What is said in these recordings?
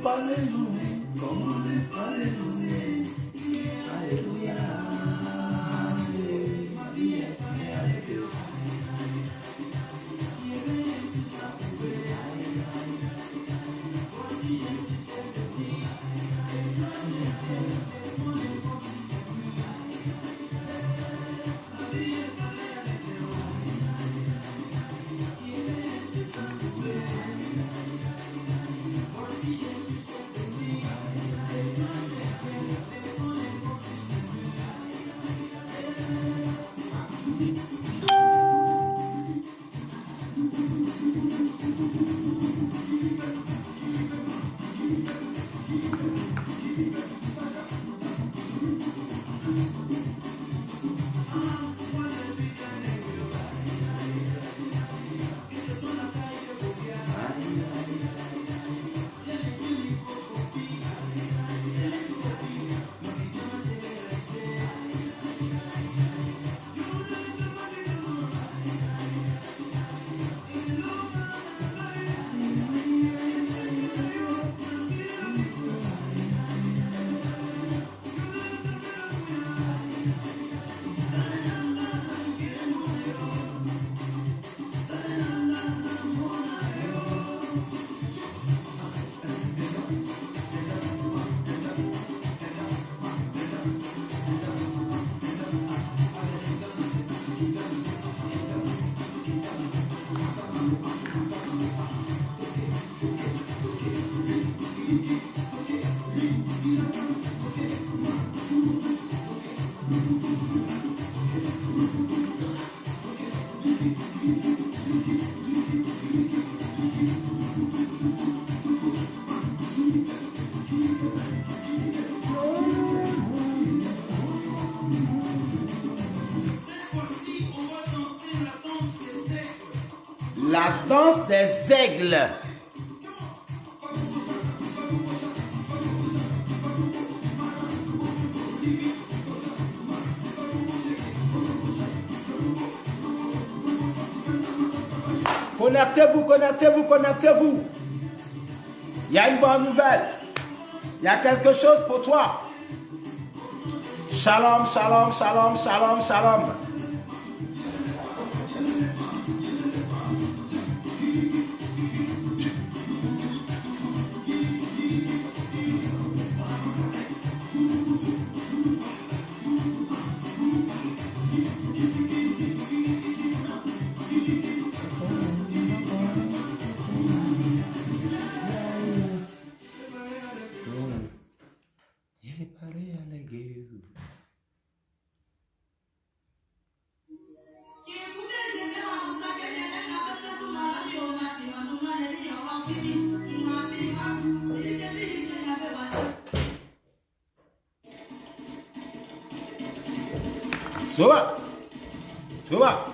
pas le louer, comment ne pas le louer. Alléluia. La danse des aigles. Connectez-vous, connectez-vous, connectez-vous. Il y a une bonne nouvelle. Il y a quelque chose pour toi. Shalom, shalom, shalom, shalom, shalom. Soba. Soba.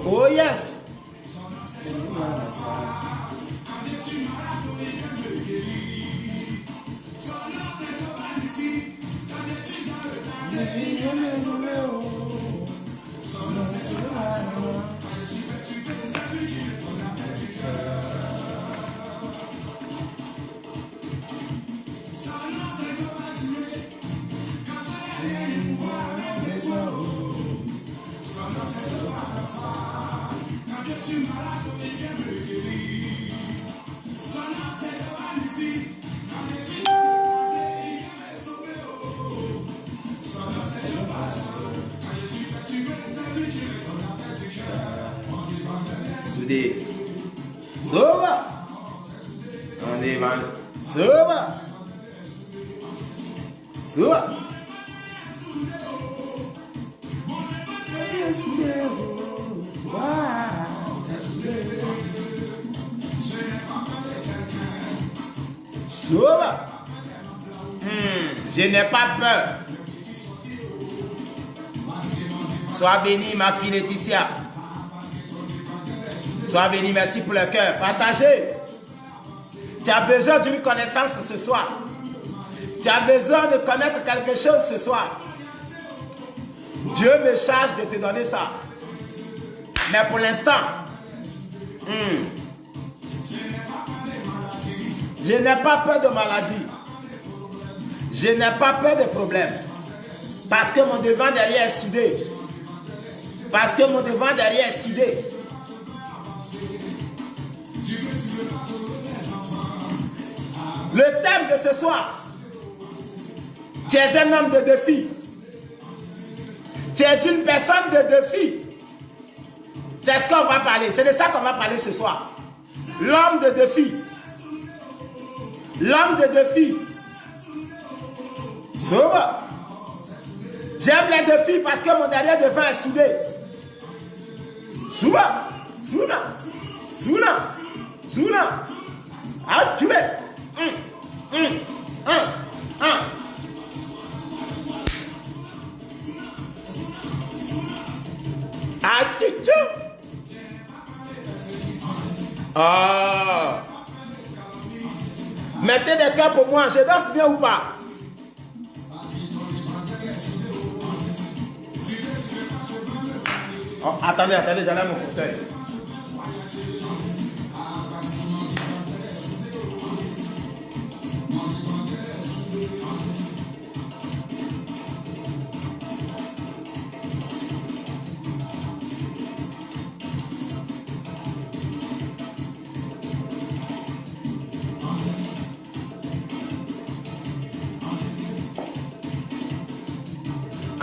Oh yes. Soba. On est mal. Soba. Soba. Soba. Je n'ai pas peur. Sois béni, ma fille Laetitia. Sois béni, merci pour le cœur. Partagez. Tu as besoin d'une connaissance ce soir. Tu as besoin de connaître quelque chose ce soir. Dieu me charge de te donner ça. Mais pour l'instant, je n'ai pas peur de maladie. Je n'ai pas peur de problème. Parce que mon devant derrière est soudé. Parce que mon devant derrière est soudé. Le thème de ce soir, tu es un homme de défi. Tu es une personne de défi. C'est ce qu'on va parler. C'est de ça qu'on va parler ce soir. L'homme de défi. L'homme de défi. Sauva. J'aime les défis parce que mon derrière devant est soudé. Souba. Souna. Souna. Souna. Ah, tu veux. Ah, tu. Ah. Mettez des cœurs pour moi. Je danse bien ou pas? Oh, attendez, j'enlève mon fauteuil.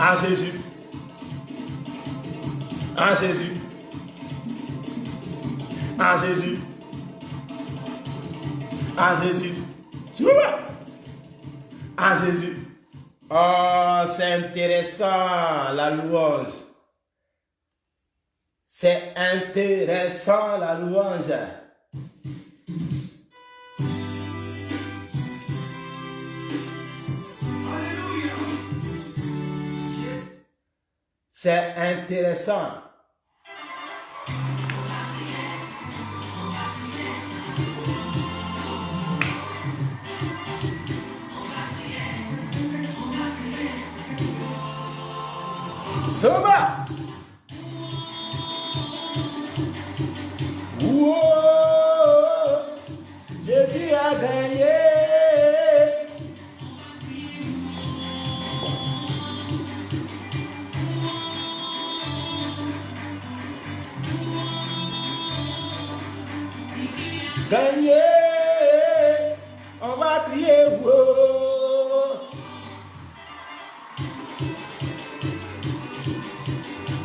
En Jésus. En Jésus. En Jésus. En Jésus. Tu vois? En Jésus. Oh, c'est intéressant la louange. C'est intéressant la louange. C'est intéressant. Soba. Wow. Jésus a gagné. Gagné, on va crier wow.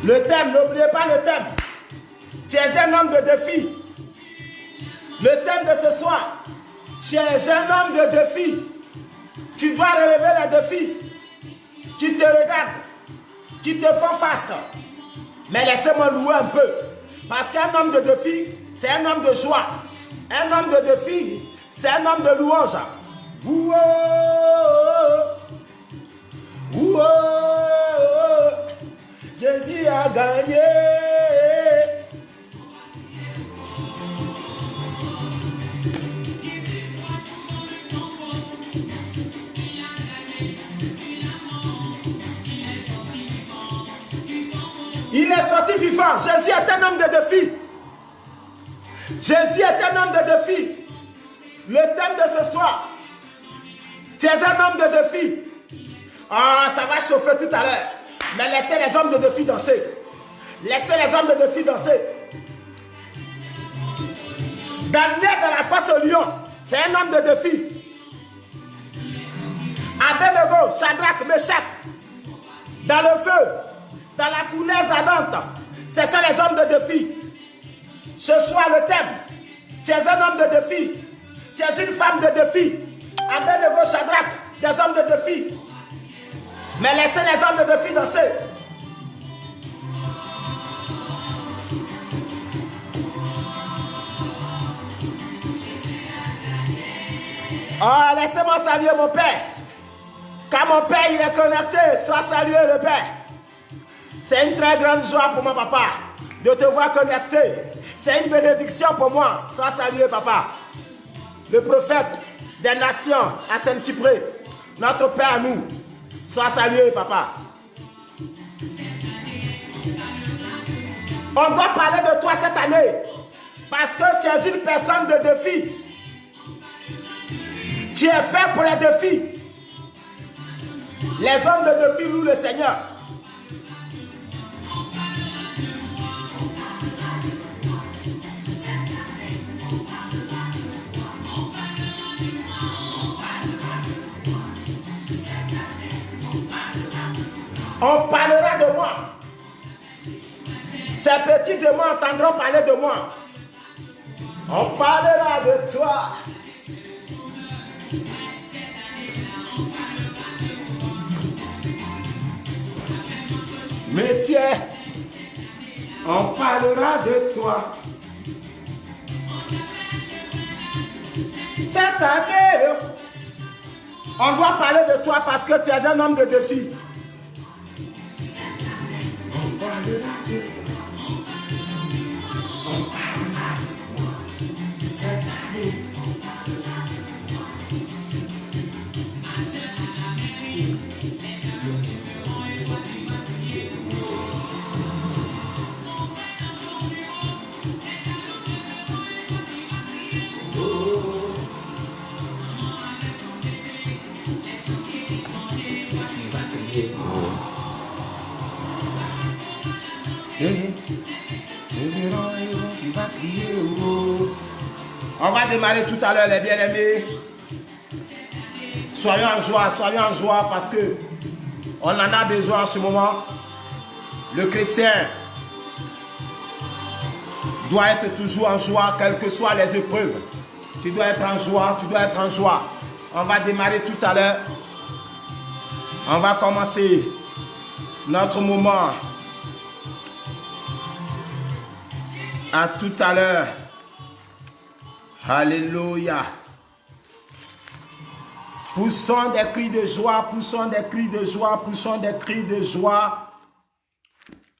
Le thème, n'oubliez pas le thème. Tu es un homme de défi. Le thème de ce soir, tu es un homme de défi. Tu dois relever les défis qui te regardent, qui te font face. Mais laissez-moi louer un peu. Parce qu'un homme de défi, c'est un homme de joie. Un homme de défi, c'est un homme de louange. Ouah, ouah, Jésus a gagné. Il est sorti vivant. Jésus est un homme de défi. Jésus est un homme de défi. Le thème de ce soir, tu es un homme de défi. Ah, ça va chauffer tout à l'heure. Mais laissez les hommes de défi danser. Laissez les hommes de défi danser. Daniel dans la face au lion, c'est un homme de défi. Abednego, Shadrach, Meshach, dans le feu, dans la fournaise ardente, ce sont les hommes de défi. Ce soir, le thème, tu es un homme de défi. Tu es une femme de défi. Abednego, Shadrach, des hommes de défi. Mais laissez les hommes de défi danser. Oh, laissez-moi saluer mon Père. Quand mon Père il est connecté, sois salué le Père. C'est une très grande joie pour moi, papa, de te voir connecté. C'est une bénédiction pour moi. Sois salué, papa. Le prophète des nations, Hassan Kipré, notre Père à nous. Sois salué, papa. On doit parler de toi cette année. Parce que tu es une personne de défi. Tu es fait pour les défis. Les hommes de défi louent le Seigneur. On parlera de moi. Ces petits démons entendront parler de moi. On parlera de toi. Mais tiens, on parlera de toi. Cette année, on doit parler de toi parce que tu es un homme de défi. On parlera de toi. On va démarrer tout à l'heure, les bien-aimés. Soyons en joie parce que on en a besoin en ce moment. Le chrétien doit être toujours en joie, quelles que soient les épreuves. Tu dois être en joie, tu dois être en joie. On va démarrer tout à l'heure. On va commencer notre moment. À tout à l'heure. Alléluia. Poussons des cris de joie, poussons des cris de joie, poussons des cris de joie.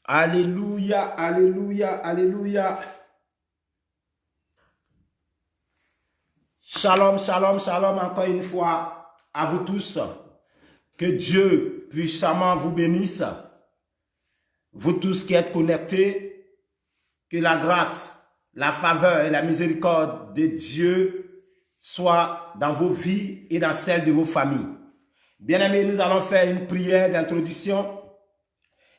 Alléluia, alléluia, alléluia. Shalom, shalom, shalom encore une fois à vous tous. Que Dieu puissamment vous bénisse. Vous tous qui êtes connectés. Que la grâce, la faveur et la miséricorde de Dieu soient dans vos vies et dans celles de vos familles. Bien-aimés, nous allons faire une prière d'introduction.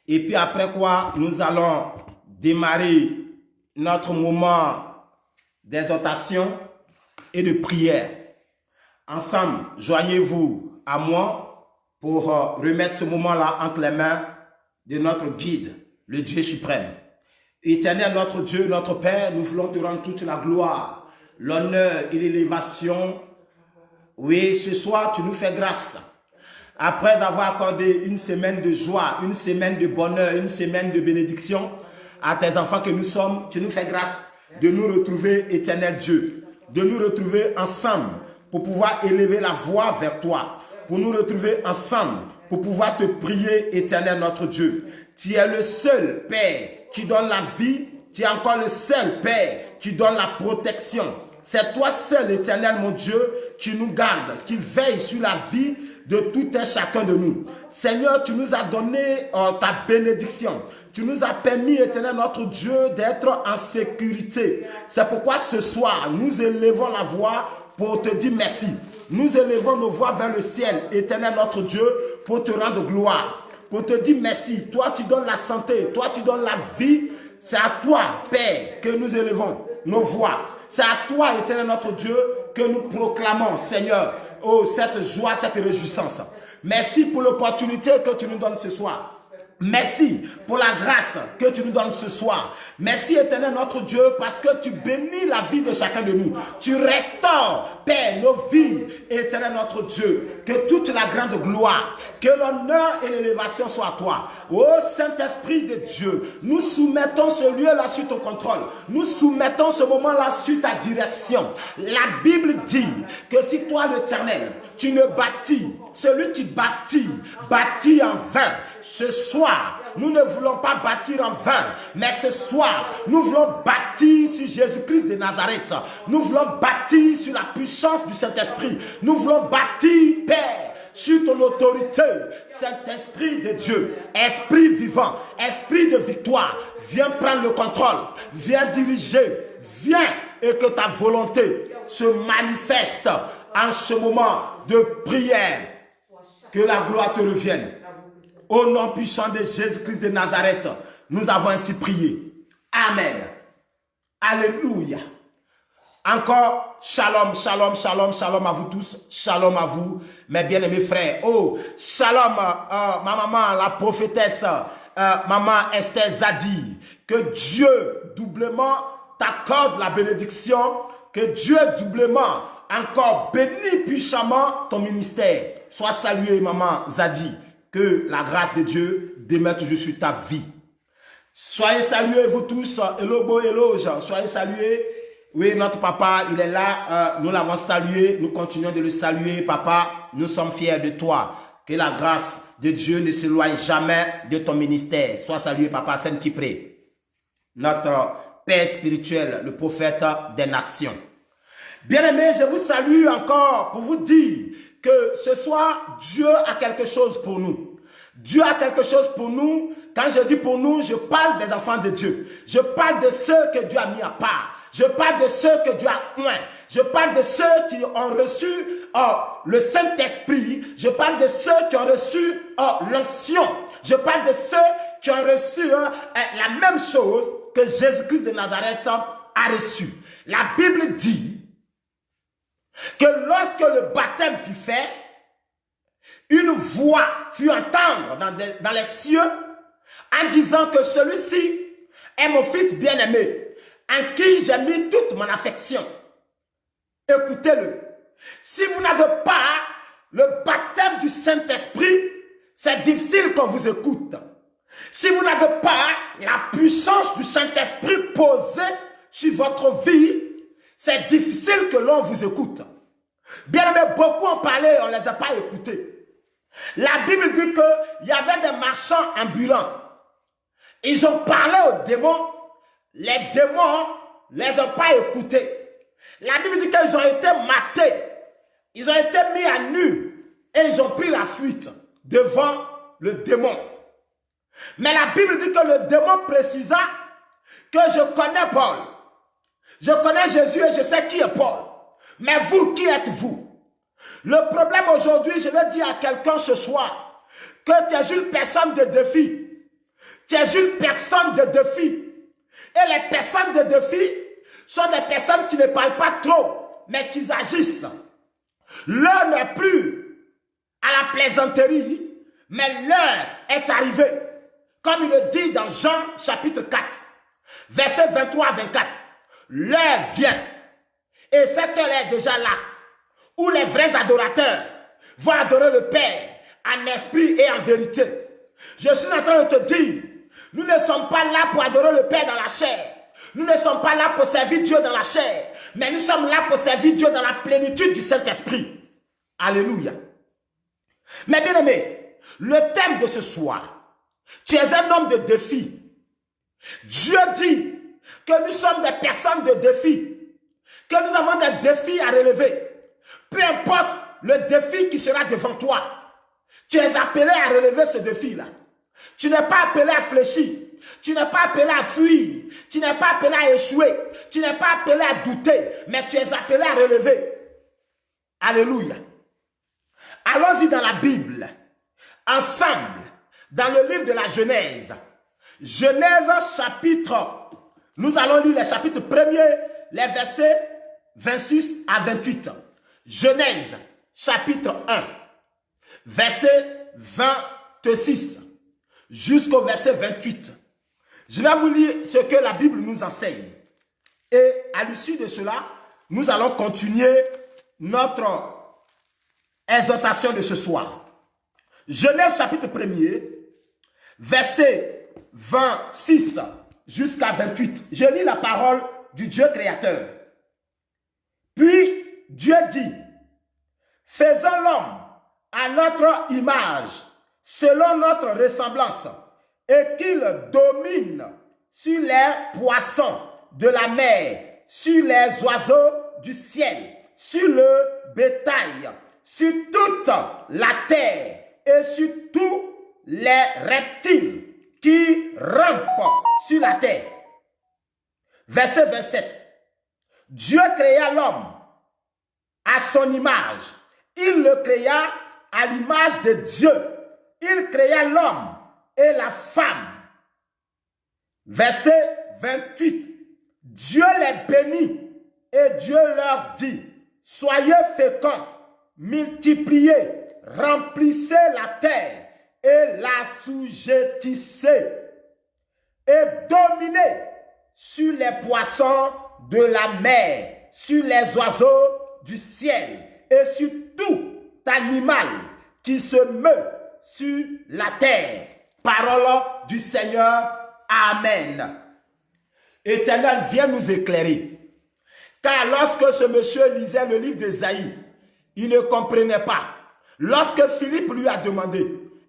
Et puis après quoi, nous allons démarrer notre moment d'exhortation et de prière. Ensemble, joignez-vous à moi pour remettre ce moment-là entre les mains de notre guide, le Dieu suprême. Éternel notre Dieu, notre Père, nous voulons te rendre toute la gloire, l'honneur et l'élévation. Oui, ce soir, tu nous fais grâce. Après avoir accordé une semaine de joie, une semaine de bonheur, une semaine de bénédiction à tes enfants que nous sommes, tu nous fais grâce de nous retrouver, éternel Dieu, de nous retrouver ensemble pour pouvoir élever la voix vers toi, pour nous retrouver ensemble pour pouvoir te prier, éternel notre Dieu. Tu es le seul Père qui donne la vie, tu es encore le seul Père qui donne la protection. C'est toi seul, éternel mon Dieu, qui nous garde, qui veille sur la vie de tout un chacun de nous. Seigneur, tu nous as donné ta bénédiction. Tu nous as permis, éternel notre Dieu, d'être en sécurité. C'est pourquoi ce soir, nous élevons la voix pour te dire merci. Nous élevons nos voix vers le ciel, éternel notre Dieu, pour te rendre gloire. Pour te dire merci, toi tu donnes la santé, toi tu donnes la vie, c'est à toi, Père, que nous élevons nos voix. C'est à toi, éternel notre Dieu, que nous proclamons, Seigneur, oh, cette joie, cette réjouissance. Merci pour l'opportunité que tu nous donnes ce soir. Merci pour la grâce que tu nous donnes ce soir. Merci éternel notre Dieu parce que tu bénis la vie de chacun de nous. Tu restaures, Père, nos vies, éternel notre Dieu. Que toute la grande gloire, que l'honneur et l'élévation soient à toi. Ô Saint-Esprit de Dieu, nous soumettons ce lieu-là sur ton contrôle. Nous soumettons ce moment-là sur ta direction. La Bible dit que si toi l'Éternel, tu ne bâtis, celui qui bâtit, bâtit en vain. Ce soir, nous ne voulons pas bâtir en vain, mais ce soir, nous voulons bâtir sur Jésus-Christ de Nazareth. Nous voulons bâtir sur la puissance du Saint-Esprit. Nous voulons bâtir, Père, sur ton autorité. Saint-Esprit de Dieu, Esprit vivant, Esprit de victoire, viens prendre le contrôle, viens diriger, viens et que ta volonté se manifeste en ce moment de prière. Que la gloire te revienne. Au nom puissant de Jésus-Christ de Nazareth, nous avons ainsi prié. Amen. Alléluia. Encore, shalom, shalom, shalom, shalom à vous tous. Shalom à vous, mes bien-aimés frères. Oh, shalom, ma maman, la prophétesse, maman Esther Zadi. Que Dieu doublement t'accorde la bénédiction. Que Dieu doublement encore bénit puissamment ton ministère. Sois salué, maman Zadi. Que la grâce de Dieu demeure toujours sur ta vie. Soyez salués, vous tous. Elobo, éloge. Soyez salués. Oui, notre papa, il est là. Nous l'avons salué. Nous continuons de le saluer, papa. Nous sommes fiers de toi. Que la grâce de Dieu ne s'éloigne jamais de ton ministère. Sois salué, papa Saint Kipré. Notre Père spirituel, le prophète des nations. Bien-aimés, je vous salue encore pour vous dire que ce soir, Dieu a quelque chose pour nous. Dieu a quelque chose pour nous. Quand je dis pour nous, je parle des enfants de Dieu. Je parle de ceux que Dieu a mis à part. Je parle de ceux que Dieu a oint. Je parle de ceux qui ont reçu le Saint-Esprit. Je parle de ceux qui ont reçu l'onction. Je parle de ceux qui ont reçu la même chose que Jésus-Christ de Nazareth a reçu. La Bible dit que lorsque le baptême fut fait, une voix fut entendre dans les cieux en disant que celui-ci est mon fils bien-aimé, en qui j'ai mis toute mon affection. Écoutez-le. Si vous n'avez pas le baptême du Saint-Esprit, c'est difficile qu'on vous écoute. Si vous n'avez pas la puissance du Saint-Esprit posée sur votre vie, c'est difficile que l'on vous écoute. Bien aimé, beaucoup ont parlé, on ne les a pas écoutés. La Bible dit qu'il y avait des marchands ambulants. Ils ont parlé aux démons. Les démons ne les ont pas écoutés. La Bible dit qu'ils ont été matés. Ils ont été mis à nu. Et ils ont pris la fuite devant le démon. Mais la Bible dit que le démon précisa que je connais Paul. Je connais Jésus et je sais qui est Paul. Mais vous, qui êtes-vous? Le problème aujourd'hui, je vais dire à quelqu'un ce soir que tu es une personne de défi. Tu es une personne de défi. Et les personnes de défi sont des personnes qui ne parlent pas trop, mais qui agissent. L'heure n'est plus à la plaisanterie, mais l'heure est arrivée. Comme il le dit dans Jean chapitre 4, versets 23 à 24. L'heure vient, et cette heure est déjà là, où les vrais adorateurs vont adorer le Père en esprit et en vérité. Je suis en train de te dire, nous ne sommes pas là pour adorer le Père dans la chair. Nous ne sommes pas là pour servir Dieu dans la chair, mais nous sommes là pour servir Dieu dans la plénitude du Saint-Esprit. Alléluia. Mais bien aimé, le thème de ce soir, tu es un homme de défi. Dieu dit que nous sommes des personnes de défi, que nous avons des défis à relever. Peu importe le défi qui sera devant toi, tu es appelé à relever ce défi-là. Tu n'es pas appelé à fléchir, tu n'es pas appelé à fuir, tu n'es pas appelé à échouer, tu n'es pas appelé à douter, mais tu es appelé à relever. Alléluia. Allons-y dans la Bible, ensemble, dans le livre de la Genèse. Genèse chapitre, nous allons lire les chapitres 1er, les versets 26 à 28. Genèse chapitre 1, verset 26 jusqu'au verset 28. Je vais vous lire ce que la Bible nous enseigne. Et à l'issue de cela, nous allons continuer notre exhortation de ce soir. Genèse chapitre 1er, verset 26 jusqu'à 28. Je lis la parole du Dieu créateur. Puis Dieu dit, faisons l'homme à notre image, selon notre ressemblance, et qu'il domine sur les poissons de la mer, sur les oiseaux du ciel, sur le bétail, sur toute la terre et sur tous les reptiles qui rampent sur la terre. Verset 27. Dieu créa l'homme à son image. Il le créa à l'image de Dieu. Il créa l'homme et la femme. Verset 28. Dieu les bénit et Dieu leur dit, soyez féconds, multipliez, remplissez la terre et l'assujettissez et dominez sur les poissons de la mer, sur les oiseaux du ciel et sur tout animal qui se meut sur la terre. Parole du Seigneur. Amen. Éternel, viens nous éclairer. Car lorsque ce monsieur lisait le livre d'Ésaïe, il ne comprenait pas. Lorsque Philippe lui a demandé,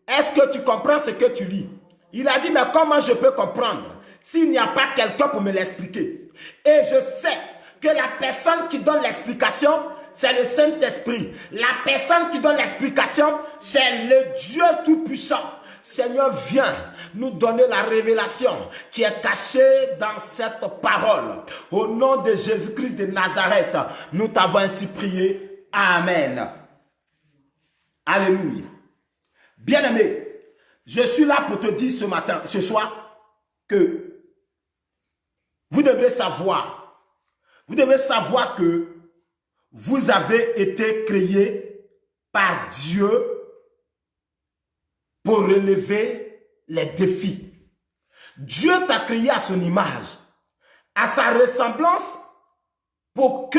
est-ce que tu comprends ce que tu lis? Il a dit, mais comment je peux comprendre s'il n'y a pas quelqu'un pour me l'expliquer? Et je sais que la personne qui donne l'explication, c'est le Saint-Esprit. La personne qui donne l'explication, c'est le Dieu Tout-Puissant. Seigneur, viens nous donner la révélation qui est cachée dans cette parole. Au nom de Jésus-Christ de Nazareth, nous t'avons ainsi prié. Amen. Alléluia. Bien-aimé, je suis là pour te dire ce soir, que vous devez savoir que vous avez été créés par Dieu pour relever les défis. Dieu t'a créé à son image, à sa ressemblance, pour que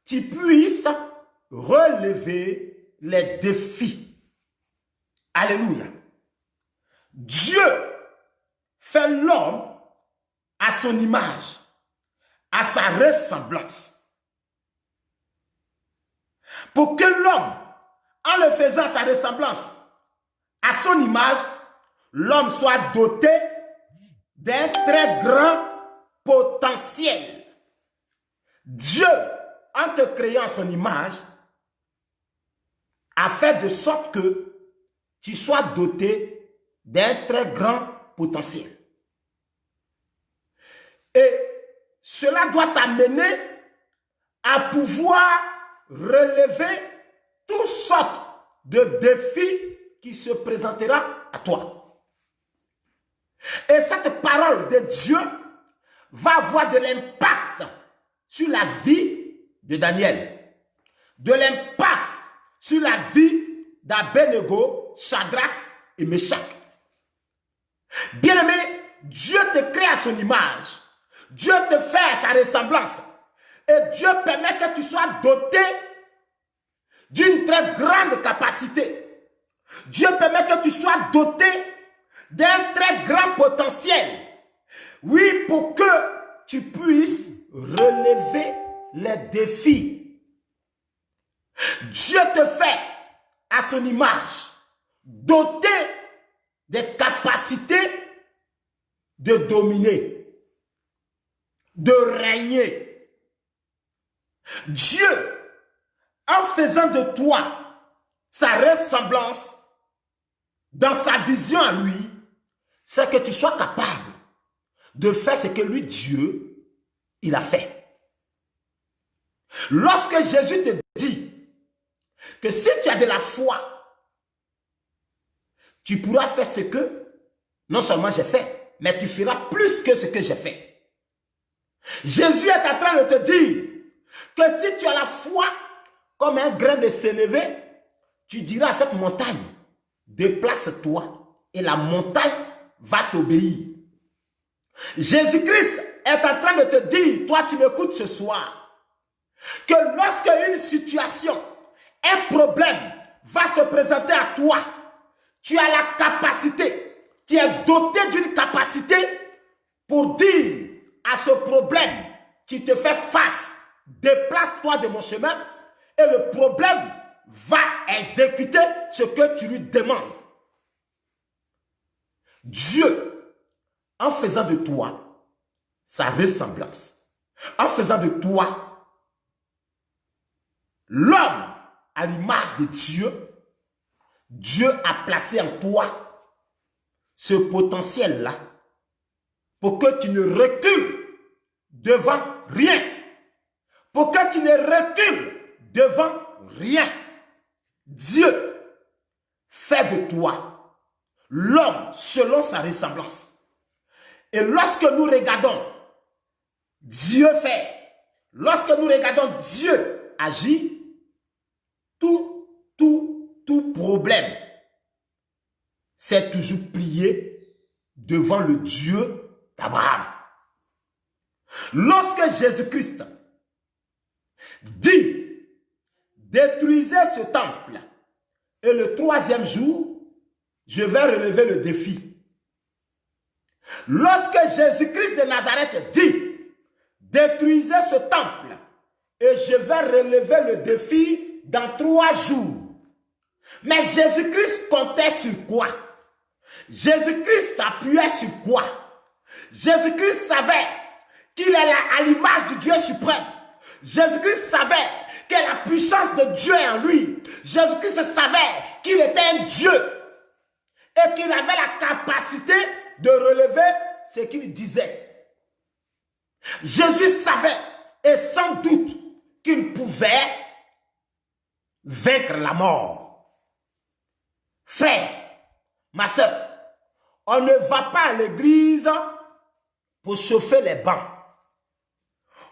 tu puisses relever les défis. Alléluia. Dieu fait l'homme à son image, à sa ressemblance. Pour que l'homme, en le faisant à sa ressemblance, à son image, l'homme soit doté d'un très grand potentiel. Dieu, en te créant à son image, a fait de sorte que tu sois doté d'un très grand potentiel. Et cela doit t'amener à pouvoir relever toutes sortes de défis qui se présentera à toi. Et cette parole de Dieu va avoir de l'impact sur la vie de Daniel, de l'impact sur la vie d'Abednego, Shadrach et Meshach. Bien-aimé, Dieu te crée à son image, Dieu te fait à sa ressemblance, et Dieu permet que tu sois doté d'une très grande capacité. Dieu permet que tu sois doté d'un très grand potentiel. Oui, pour que tu puisses relever les défis. Dieu te fait à son image, doté des capacités de dominer, de régner. Dieu, en faisant de toi sa ressemblance, dans sa vision à lui, c'est que tu sois capable de faire ce que lui, Dieu, il a fait. Lorsque Jésus te dit que si tu as de la foi, tu pourras faire ce que non seulement j'ai fait, mais tu feras plus que ce que j'ai fait. Jésus est en train de te dire que si tu as la foi comme un grain de sénévé, tu diras à cette montagne, déplace-toi et la montagne va t'obéir. Jésus-Christ est en train de te dire, toi tu m'écoutes ce soir, que lorsque une situation, un problème va se présenter à toi, tu as la capacité, tu es doté d'une capacité pour dire à ce problème qui te fait face, déplace-toi de mon chemin, et le problème va exécuter ce que tu lui demandes. Dieu, en faisant de toi sa ressemblance, en faisant de toi l'homme à l'image de Dieu, Dieu a placé en toi ce potentiel-là pour que tu ne recules devant rien. Pour que tu ne recules devant rien. Dieu fait de toi l'homme selon sa ressemblance. Et lorsque nous regardons Dieu faire, lorsque nous regardons Dieu agir, tout problème, c'est toujours plié devant le Dieu d'Abraham. Lorsque Jésus-Christ dit, détruisez ce temple, et le troisième jour, je vais relever le défi. Lorsque Jésus-Christ de Nazareth dit, détruisez ce temple, et je vais relever le défi dans 3 jours. Mais Jésus-Christ comptait sur quoi? Jésus-Christ s'appuyait sur quoi? Jésus-Christ savait qu'il est à l'image du Dieu suprême. Jésus-Christ savait que la puissance de Dieu est en lui. Jésus-Christ savait qu'il était un Dieu et qu'il avait la capacité de relever ce qu'il disait. Jésus savait et sans doute qu'il pouvait vaincre la mort. Frère, ma soeur, on ne va pas à l'église pour chauffer les bancs.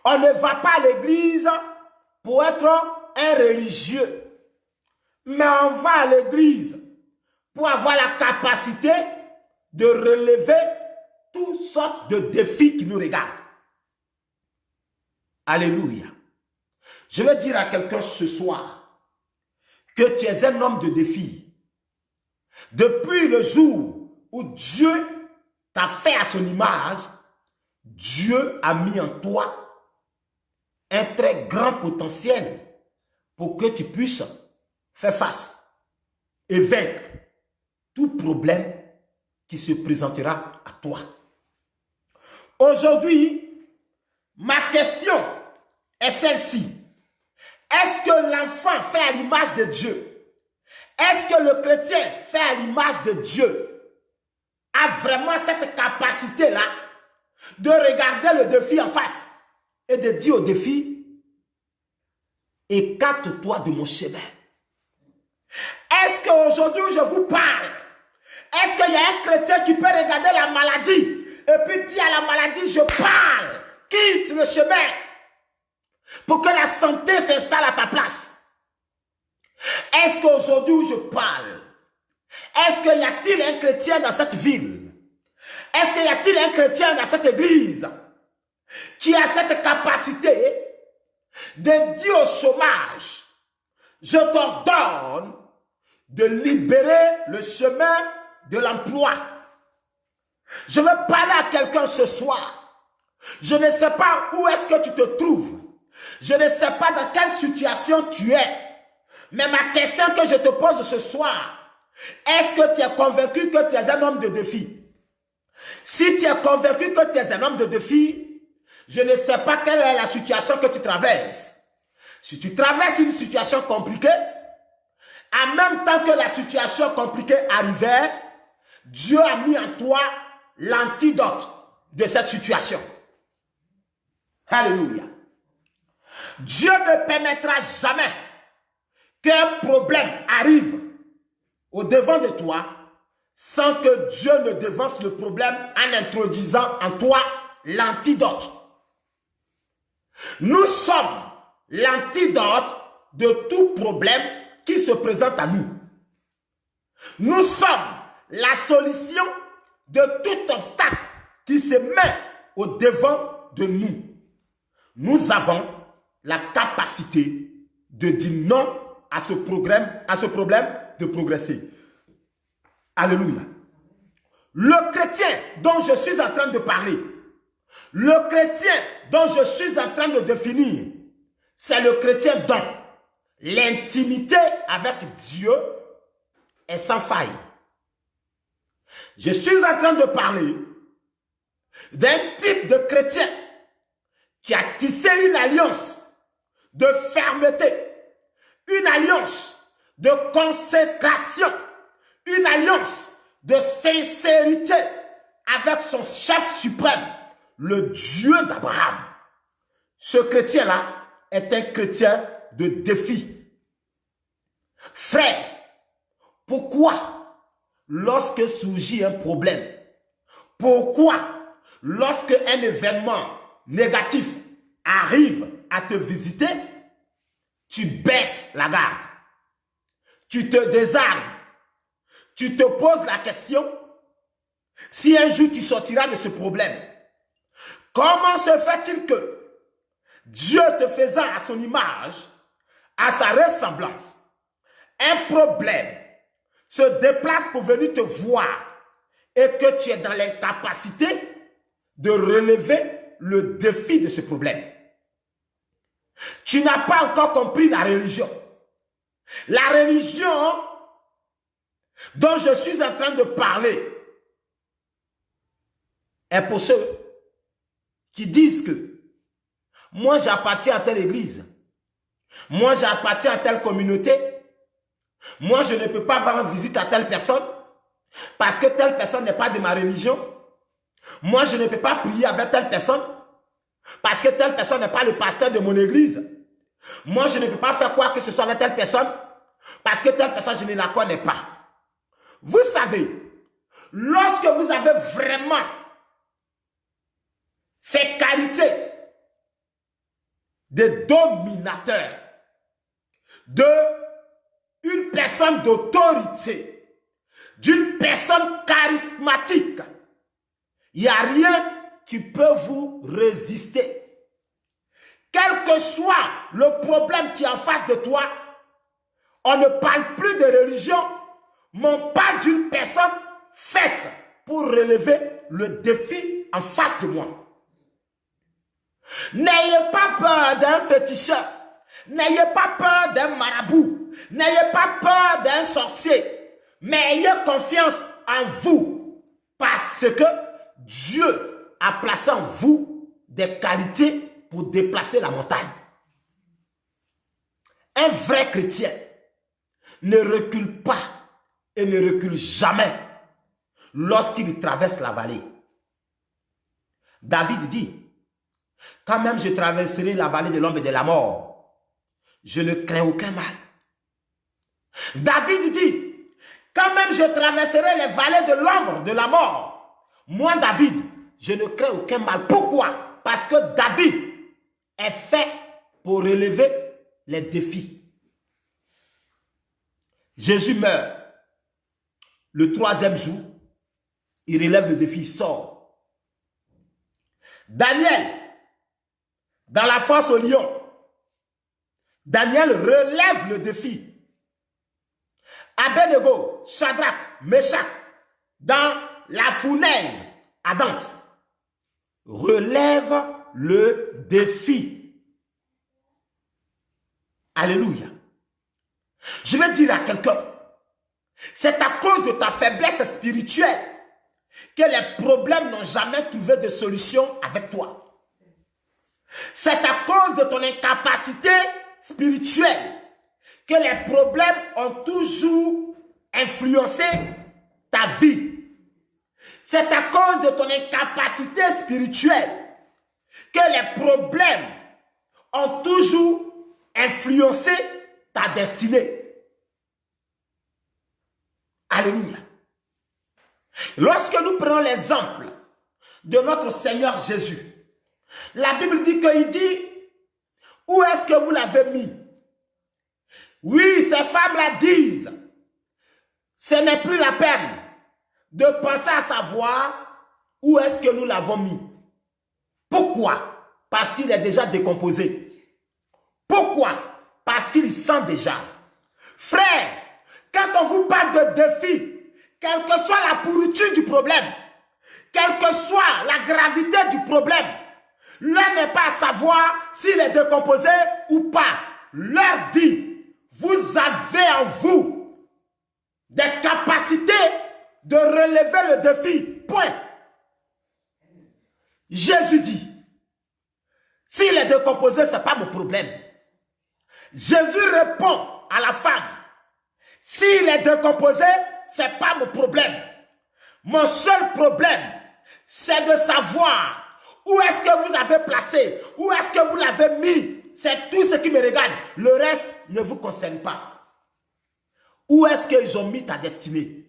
On ne va pas à l'église pour être un religieux. Mais on va à l'église pour avoir la capacité de relever toutes sortes de défis qui nous regardent. Alléluia. Je veux dire à quelqu'un ce soir que tu es un homme de défis. Depuis le jour où Dieu t'a fait à son image, Dieu a mis en toi un très grand potentiel pour que tu puisses faire face et vaincre tout problème qui se présentera à toi. Aujourd'hui, ma question est celle-ci. Est-ce que l'enfant fait à l'image de Dieu? Est-ce que le chrétien fait à l'image de Dieu a vraiment cette capacité-là de regarder le défi en face et de dire au défi, écarte-toi de mon chemin? Est-ce qu'aujourd'hui je vous parle, est-ce qu'il y a un chrétien qui peut regarder la maladie et puis dire à la maladie, je parle, quitte le chemin pour que la santé s'installe à ta place? Est-ce qu'aujourd'hui où je parle, est-ce qu'il y a-t-il un chrétien dans cette ville? Est-ce qu'il y a-t-il un chrétien dans cette église qui a cette capacité de dire au chômage, je t'ordonne de libérer le chemin de l'emploi? Je veux parler à quelqu'un ce soir. Je ne sais pas où est-ce que tu te trouves. Je ne sais pas dans quelle situation tu es. Mais ma question que je te pose ce soir, est-ce que tu es convaincu que tu es un homme de défi? Si tu es convaincu que tu es un homme de défi, je ne sais pas quelle est la situation que tu traverses. Si tu traverses une situation compliquée, en même temps que la situation compliquée arrivait, Dieu a mis en toi l'antidote de cette situation. Alléluia. Dieu ne permettra jamais qu'un problème arrive au devant de toi sans que Dieu ne devance le problème en introduisant en toi l'antidote. Nous sommes l'antidote de tout problème qui se présente à nous. Nous sommes la solution de tout obstacle qui se met au devant de nous. Nous avons la capacité de dire non à ce problème de progresser. Alléluia. Le chrétien dont je suis en train de parler, le chrétien dont je suis en train de définir, c'est le chrétien dont l'intimité avec Dieu est sans faille. Je suis en train de parler d'un type de chrétien qui a tissé une alliance de fermeté une alliance de consécration, une alliance de sincérité avec son chef suprême, le Dieu d'Abraham. Ce chrétien-là est un chrétien de défi. Frère, pourquoi lorsque surgit un problème, pourquoi lorsque un événement négatif arrive à te visiter, tu baisses la garde, tu te désarmes, tu te poses la question, si un jour tu sortiras de ce problème, comment se fait-il que Dieu te faisant à son image, à sa ressemblance, un problème se déplace pour venir te voir et que tu es dans l'incapacité de relever le défi de ce problème? Tu n'as pas encore compris la religion. La religion dont je suis en train de parler est pour ceux qui disent que moi j'appartiens à telle église, moi j'appartiens à telle communauté, moi je ne peux pas rendre visite à telle personne parce que telle personne n'est pas de ma religion, moi je ne peux pas prier avec telle personne parce que telle personne n'est pas le pasteur de mon église, moi je ne peux pas faire quoi que ce soit avec telle personne parce que telle personne je ne la connais pas. Vous savez, lorsque vous avez vraiment ces qualités de dominateur, d'une personne d'autorité, d'une personne charismatique, il n'y a rien qui peut vous résister. Quel que soit le problème qui est en face de toi, on ne parle plus de religion, mais on parle d'une personne faite pour relever le défi en face de moi. N'ayez pas peur d'un féticheur, n'ayez pas peur d'un marabout, n'ayez pas peur d'un sorcier, mais ayez confiance en vous, parce que Dieu a placé en vous des qualités pour déplacer la montagne. Un vrai chrétien ne recule pas et ne recule jamais lorsqu'il traverse la vallée. David dit, quand même je traverserai la vallée de l'ombre et de la mort, je ne crains aucun mal. David dit, quand même je traverserai les vallées de l'ombre de la mort, moi David, je ne crains aucun mal. Pourquoi? Parce que David est fait pour relever les défis. Jésus meurt. Le 3e jour, il relève le défi, il sort. Daniel, dans la fosse au lion, Daniel relève le défi. Abednego, Shadrach, Meshach, dans la fournaise ardente, relève le défi. Alléluia. Je vais dire à quelqu'un, c'est à cause de ta faiblesse spirituelle que les problèmes n'ont jamais trouvé de solution avec toi. C'est à cause de ton incapacité spirituelle que les problèmes ont toujours influencé ta vie. C'est à cause de ton incapacité spirituelle que les problèmes ont toujours influencé ta destinée. Alléluia. Lorsque nous prenons l'exemple de notre Seigneur Jésus, la Bible dit qu'il dit, où est-ce que vous l'avez mis? Oui, ces femmes-là disent, ce n'est plus la peine de penser à savoir où est-ce que nous l'avons mis. Pourquoi? Parce qu'il est déjà décomposé. Pourquoi? Parce qu'il sent déjà. Frère, quand on vous parle de défi, quelle que soit la pourriture du problème, quelle que soit la gravité du problème, l'un n'est pas à savoir s'il est décomposé ou pas. Leur dit, vous avez en vous des capacités de relever le défi. Point. Jésus dit, s'il est décomposé, ce n'est pas mon problème. Jésus répond à la femme, s'il est décomposé, ce n'est pas mon problème. Mon seul problème, c'est de savoir où est-ce que vous avez placé, où est-ce que vous l'avez mis. C'est tout ce qui me regarde. Le reste ne vous concerne pas. Où est-ce qu'ils ont mis ta destinée?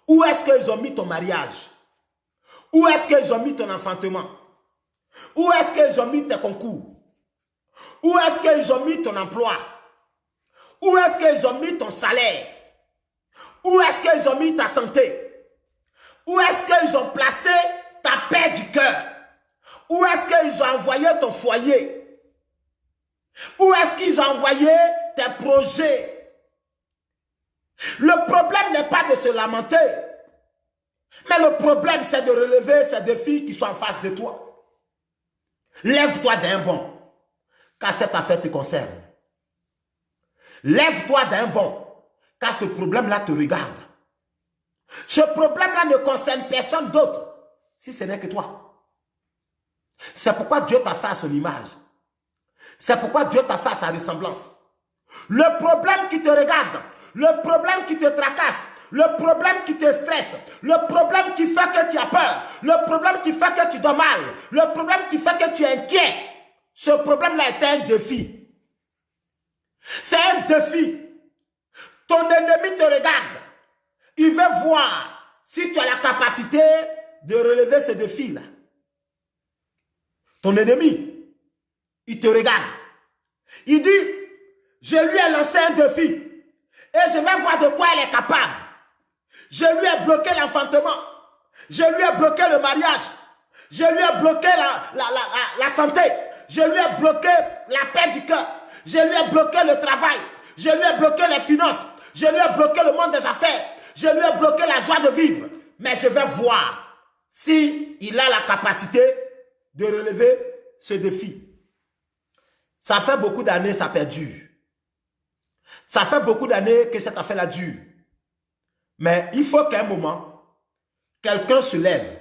Où est-ce qu'ils ont mis ton mariage? Où est-ce qu'ils ont mis ton enfantement? Où est-ce qu'ils ont mis tes concours? Où est-ce qu'ils ont mis ton emploi? Où est-ce qu'ils ont mis ton salaire? Où est-ce qu'ils ont mis ta santé? Où est-ce qu'ils ont placé ta paix du cœur? Où est-ce qu'ils ont envoyé ton foyer? Où est-ce qu'ils ont envoyé tes projets? Le problème n'est pas de se lamenter, mais le problème c'est de relever ces défis qui sont en face de toi. Lève-toi d'un bond, car cette affaire te concerne. Lève-toi d'un bond, car ce problème-là te regarde. Ce problème-là ne concerne personne d'autre, si ce n'est que toi. C'est pourquoi Dieu t'a fait à son image. C'est pourquoi Dieu t'a fait à sa ressemblance. Le problème qui te regarde, le problème qui te tracasse, le problème qui te stresse, le problème qui fait que tu as peur, le problème qui fait que tu dors mal, le problème qui fait que tu es inquiet, ce problème-là est un défi. C'est un défi. Ton ennemi te regarde. Il veut voir si tu as la capacité de relever ce défi-là. Ton ennemi, il te regarde. Il dit, je lui ai lancé un défi et je vais voir de quoi elle est capable. Je lui ai bloqué l'enfantement. Je lui ai bloqué le mariage. Je lui ai bloqué la santé. Je lui ai bloqué la paix du cœur. Je lui ai bloqué le travail. Je lui ai bloqué les finances. Je lui ai bloqué le monde des affaires. Je lui ai bloqué la joie de vivre. Mais je vais voir s'il a la capacité de relever ce défi. Ça fait beaucoup d'années que ça perdure. Ça fait beaucoup d'années que cette affaire-là dure. Mais il faut qu'à un moment, quelqu'un se lève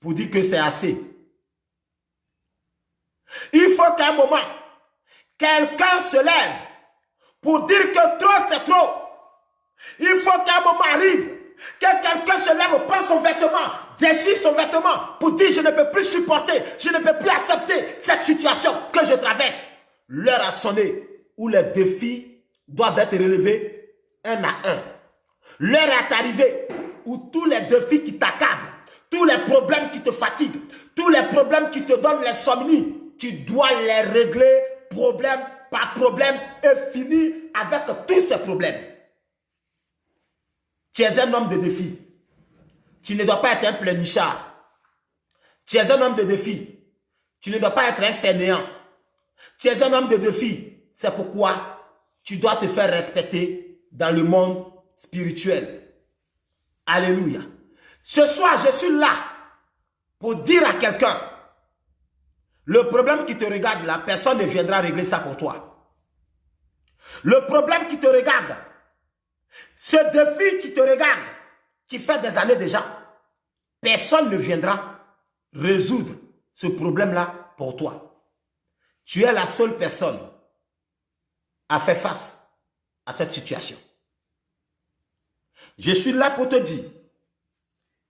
pour dire que c'est assez. Il faut qu'à un moment, quelqu'un se lève pour dire que trop c'est trop. Il faut qu'à un moment arrive que quelqu'un se lève, prend son vêtement, déchire son vêtement pour dire je ne peux plus supporter, je ne peux plus accepter cette situation que je traverse. L'heure a sonné où les défis doivent être relevés un à un. L'heure est arrivée où tous les défis qui t'accablent, tous les problèmes qui te fatiguent, tous les problèmes qui te donnent l'insomnie, tu dois les régler problème par problème et finir avec tous ces problèmes. Tu es un homme de défi. Tu ne dois pas être un pleurnichard. Tu es un homme de défi. Tu ne dois pas être un fainéant. Tu es un homme de défi. C'est pourquoi tu dois te faire respecter dans le monde spirituel. Alléluia. Ce soir, je suis là pour dire à quelqu'un, le problème qui te regarde, la personne ne viendra régler ça pour toi. Le problème qui te regarde, ce défi qui te regarde, qui fait des années déjà, personne ne viendra résoudre ce problème-là pour toi. Tu es la seule personne à faire face à cette situation. Je suis là pour te dire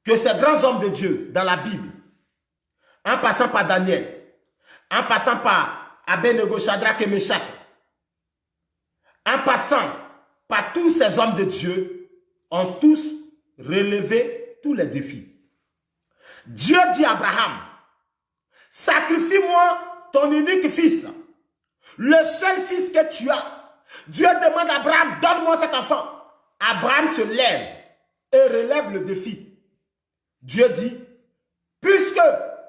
que ces grands hommes de Dieu dans la Bible, en passant par Daniel, en passant par Abednego, Shadrach et Meshach, en passant par tous ces hommes de Dieu, ont tous relevé tous les défis. Dieu dit à Abraham, sacrifie-moi ton unique fils, le seul fils que tu as. Dieu demande à Abraham, donne-moi cet enfant. Abraham se lève et relève le défi. Dieu dit, puisque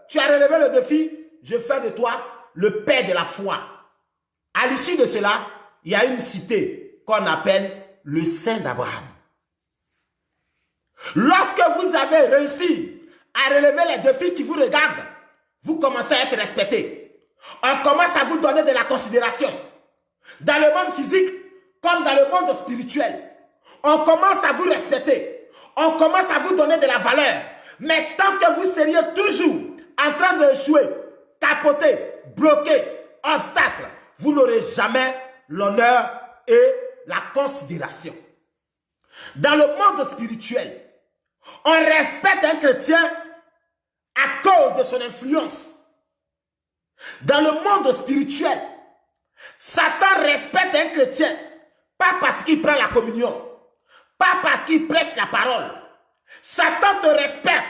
tu as relevé le défi, je fais de toi le père de la foi. À l'issue de cela, il y a une cité qu'on appelle le sein d'Abraham. Lorsque vous avez réussi à relever les défis qui vous regardent, vous commencez à être respecté. On commence à vous donner de la considération. Dans le monde physique, comme dans le monde spirituel, on commence à vous respecter. On commence à vous donner de la valeur. Mais tant que vous seriez toujours en train d'échouer, capoter, bloquer, obstacle, vous n'aurez jamais l'honneur et la considération. Dans le monde spirituel, on respecte un chrétien à cause de son influence. Dans le monde spirituel, Satan respecte un chrétien, pas parce qu'il prend la communion, pas parce qu'il prêche la parole. Satan te respecte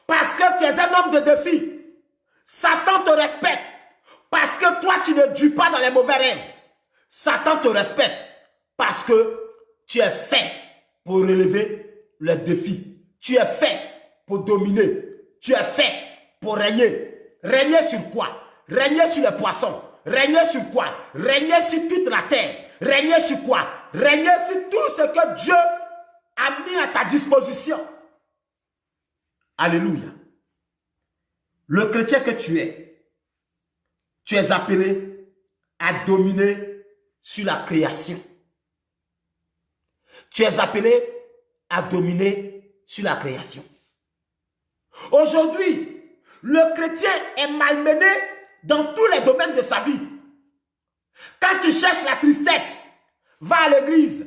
parce que tu es un homme de défi. Satan te respecte parce que toi, tu ne joues pas dans les mauvais rêves. Satan te respecte parce que tu es fait pour relever les défis. Tu es fait pour dominer. Tu es fait pour régner. Régner sur quoi? Régner sur les poissons. Régner sur quoi? Régner sur toute la terre. Régner sur quoi? Régner sur tout ce que Dieu a mis à ta disposition. Alléluia. Le chrétien que tu es appelé à dominer sur la création. Tu es appelé à dominer sur la création. Aujourd'hui, le chrétien est malmené dans tous les domaines de sa vie. Quand tu cherches la tristesse, va à l'église.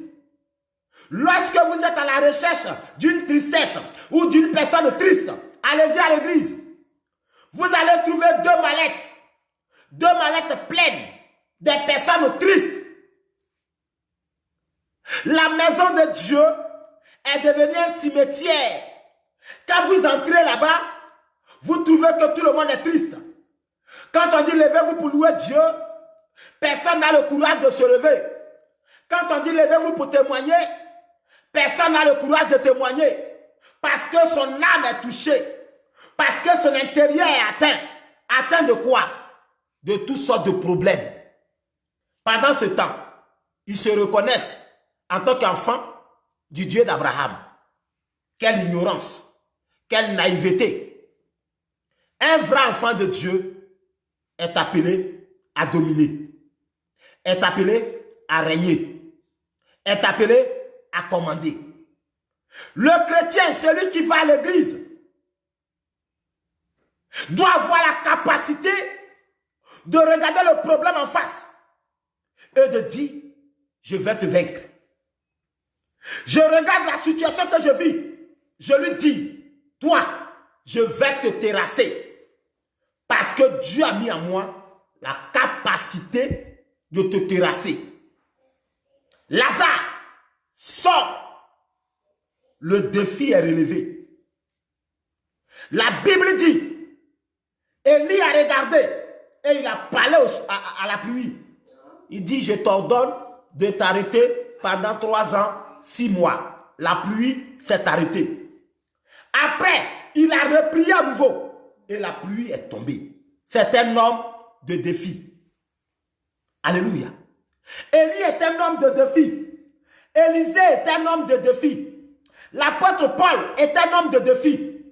Lorsque vous êtes à la recherche d'une tristesse ou d'une personne triste, allez-y à l'église. Vous allez trouver deux mallettes pleines des personnes tristes. La maison de Dieu est devenue un cimetière. Quand vous entrez là-bas, vous trouvez que tout le monde est triste. Quand on dit levez-vous pour louer Dieu, personne n'a le courage de se lever. Quand on dit levez-vous pour témoigner, personne n'a le courage de témoigner. Parce que son âme est touchée. Parce que son intérieur est atteint. Atteint de quoi? De toutes sortes de problèmes. Pendant ce temps, ils se reconnaissent en tant qu'enfants du Dieu d'Abraham. Quelle ignorance, quelle naïveté. Un vrai enfant de Dieu est appelé à dominer, est appelé à régner, est appelé à commander. Le chrétien, celui qui va à l'église, doit avoir la capacité de regarder le problème en face et de dire, je vais te vaincre. Je regarde la situation que je vis, je lui dis, toi, je vais te terrasser. Parce que Dieu a mis en moi la capacité de te terrasser. Lazare, sort. Le défi est relevé. La Bible dit, Élie a regardé et il a parlé à la pluie. Il dit, je t'ordonne de t'arrêter pendant 3 ans, 6 mois. La pluie s'est arrêtée. Après, il a replié à nouveau et la pluie est tombée. C'est un homme de défi. Alléluia. Élie est un homme de défi. Élisée est un homme de défi. L'apôtre Paul est un homme de défi.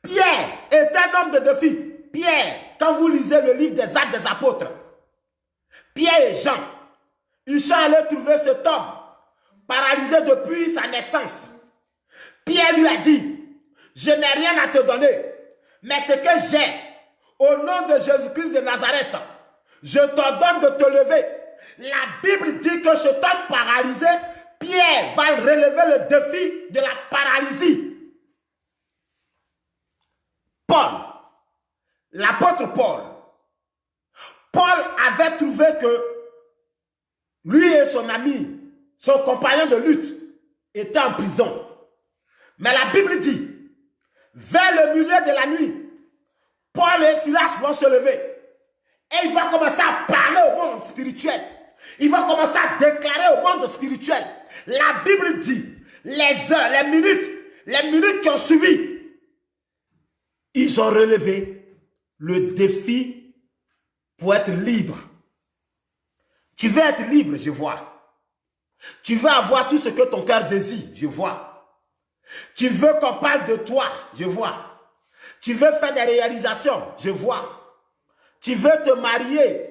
Pierre est un homme de défi. Pierre, quand vous lisez le livre des Actes des Apôtres, Pierre et Jean, ils sont allés trouver cet homme paralysé depuis sa naissance. Pierre lui a dit, je n'ai rien à te donner, mais ce que j'ai, au nom de Jésus-Christ de Nazareth, je t'ordonne de te lever. La Bible dit que cet homme paralysé, Pierre va relever le défi de la paralysie. Paul, l'apôtre Paul avait trouvé que lui et son ami, son compagnon de lutte, étaient en prison. Mais la Bible dit, vers le milieu de la nuit, Paul et Silas vont se lever. Et ils vont commencer à parler au monde spirituel. Ils vont commencer à déclarer au monde spirituel. La Bible dit, les heures, les minutes qui ont suivi, ils ont relevé le défi pour être libre. Tu veux être libre, je vois. Tu veux avoir tout ce que ton cœur désire, je vois. Tu veux qu'on parle de toi, je vois. Tu veux faire des réalisations, je vois. Tu veux te marier,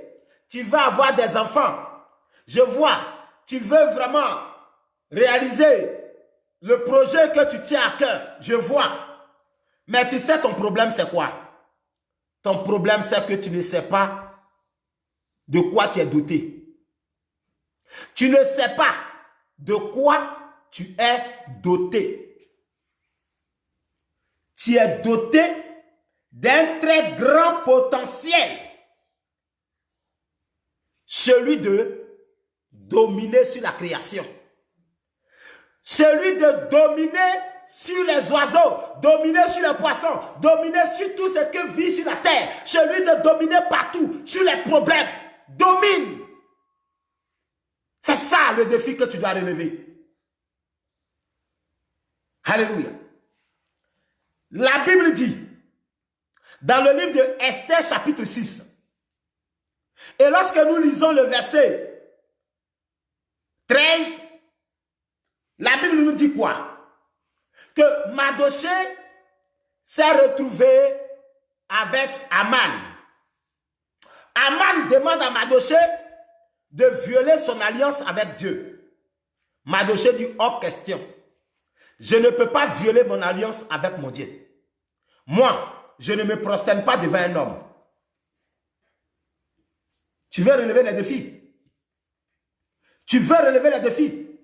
tu veux avoir des enfants, je vois. Tu veux vraiment réaliser le projet que tu tiens à cœur, je vois. Mais tu sais ton problème c'est quoi? Ton problème c'est que tu ne sais pas de quoi tu es doté. Tu ne sais pas de quoi tu es doté. Tu es doté d'un très grand potentiel. Celui de dominer sur la création. Celui de dominer sur les oiseaux, dominer sur les poissons, dominer sur tout ce qui vit sur la terre. Celui de dominer partout, sur les problèmes. Domine. C'est ça le défi que tu dois relever. Alléluia. La Bible dit, dans le livre de Esther chapitre 6, et lorsque nous lisons le verset 13, la Bible nous dit quoi? Que Mardochée s'est retrouvé avec Aman. Aman demande à Mardochée de violer son alliance avec Dieu. Mardochée dit, hors question. Je ne peux pas violer mon alliance avec mon Dieu. Moi, je ne me prosterne pas devant un homme. Tu veux relever les défis? Tu veux relever les défis?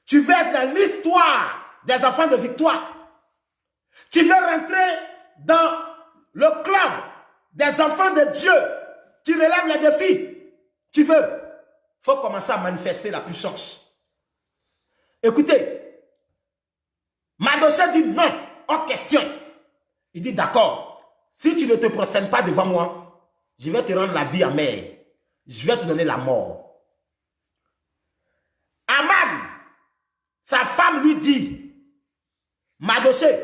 Tu veux être dans l'histoire des enfants de victoire? Tu veux rentrer dans le club des enfants de Dieu qui relèvent les défis? Tu veux? Il faut commencer à manifester la puissance. Écoutez, Mardochée dit non, hors question. Il dit d'accord, si tu ne te prosternes pas devant moi, je vais te rendre la vie amère. Je vais te donner la mort. Aman, sa femme lui dit, Mardochée,